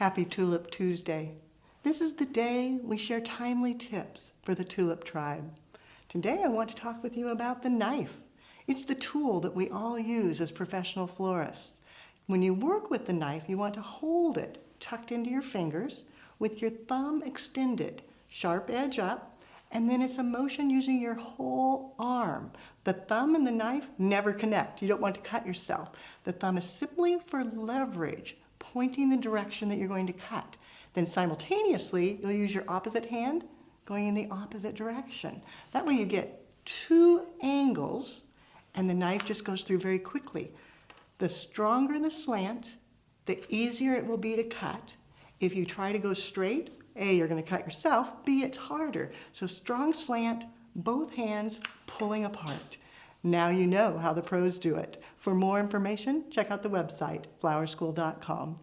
Happy Tulip Tuesday. This is the day we share timely tips for the tulip tribe. Today I want to talk with you about the knife. It's the tool that we all use as professional florists. When you work with the knife, you want to hold it tucked into your fingers with your thumb extended, sharp edge up, and then it's a motion using your whole arm. The thumb and the knife never connect. You don't want to cut yourself. The thumb is simply for leverage, pointing the direction that you're going to cut. Then simultaneously, you'll use your opposite hand going in the opposite direction. That way you get two angles and the knife just goes through very quickly. The stronger the slant, the easier it will be to cut. If you try to go straight, A, you're going to cut yourself, B, it's harder. So strong slant, both hands pulling apart. Now you know how the pros do it. For more information, check out the website, flowerschool.com.